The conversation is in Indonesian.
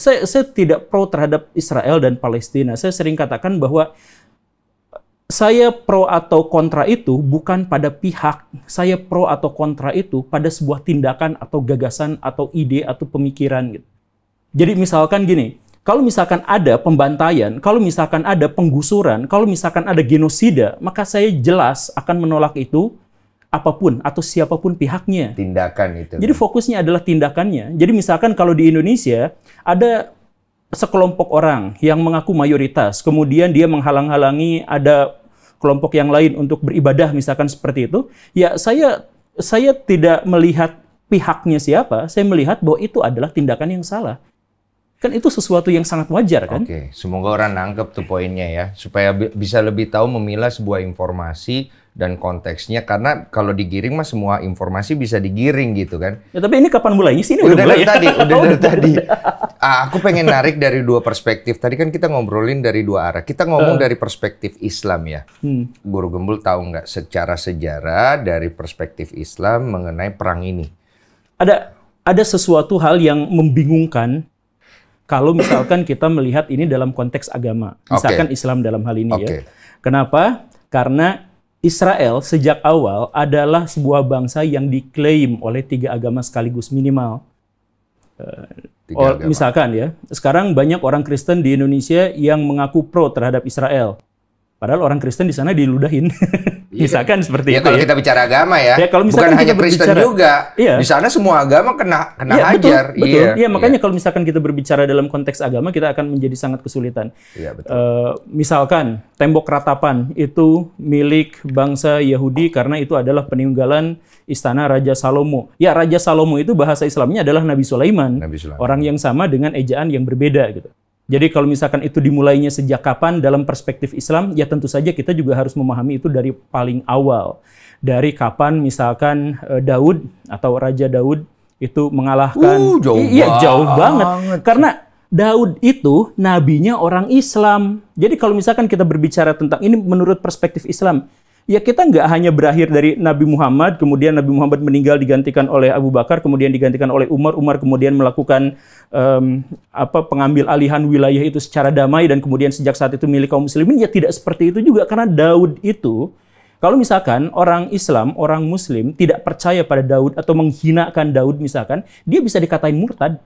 saya tidak pro terhadap Israel dan Palestina. Saya sering katakan bahwa saya pro atau kontra itu bukan pada pihak. Saya pro atau kontra itu pada sebuah tindakan atau gagasan atau ide atau pemikiran gitu. Jadi misalkan gini, kalau misalkan ada pembantaian, kalau misalkan ada penggusuran, kalau misalkan ada genosida, maka saya jelas akan menolak itu apapun atau siapapun pihaknya. Tindakan itu. Jadi fokusnya adalah tindakannya. Jadi misalkan kalau di Indonesia ada sekelompok orang yang mengaku mayoritas, kemudian dia menghalang-halangi ada kelompok yang lain untuk beribadah misalkan seperti itu, ya saya tidak melihat pihaknya siapa, saya melihat bahwa itu adalah tindakan yang salah. Kan itu sesuatu yang sangat wajar kan? Oke, semoga orang nangkep tuh poinnya ya, supaya bisa lebih tahu memilah sebuah informasi dan konteksnya, karena kalau digiring mah semua informasi bisa digiring gitu kan. Ya, tapi ini kapan mulainya sih? Ini udah dari mulai, tadi, udah dari tadi. Aku pengen narik dari dua perspektif. Tadi kan kita ngobrolin dari dua arah. Kita ngomong dari perspektif Islam ya. Guru Gembul tahu nggak secara sejarah dari perspektif Islam mengenai perang ini? Ada sesuatu hal yang membingungkan kalau misalkan kita melihat ini dalam konteks agama. Misalkan Islam dalam hal ini ya. Kenapa? Karena Israel sejak awal adalah sebuah bangsa yang diklaim oleh 3 agama sekaligus minimal. Misalkan ya, sekarang banyak orang Kristen di Indonesia yang mengaku pro terhadap Israel. Padahal orang Kristen di sana diludahin. Misalkan seperti itu kalau kita bicara agama ya, kalau bukan hanya Kristen juga. Iya. Di sana semua agama kena hajar. Betul. Iya, makanya kalau misalkan kita berbicara dalam konteks agama, kita akan menjadi sangat kesulitan. Iya, betul. Misalkan tembok ratapan itu milik bangsa Yahudi karena itu adalah peninggalan istana Raja Salomo. Ya, Raja Salomo itu bahasa Islamnya adalah Nabi Sulaiman. Orang yang sama dengan ejaan yang berbeda gitu. Jadi kalau misalkan itu dimulainya sejak kapan dalam perspektif Islam, ya tentu saja kita juga harus memahami itu dari paling awal. Dari kapan misalkan Daud atau Raja Daud itu mengalahkan... jauh banget. Karena Daud itu nabinya orang Islam. Jadi kalau misalkan kita berbicara tentang ini menurut perspektif Islam, ya kita nggak hanya berakhir dari Nabi Muhammad, kemudian Nabi Muhammad meninggal digantikan oleh Abu Bakar, kemudian digantikan oleh Umar kemudian melakukan pengambil alihan wilayah itu secara damai dan kemudian sejak saat itu milik kaum muslimin. Ya tidak seperti itu juga, karena Daud itu, kalau misalkan orang Islam, orang Muslim tidak percaya pada Daud atau menghinakan Daud misalkan, dia bisa dikatain murtad.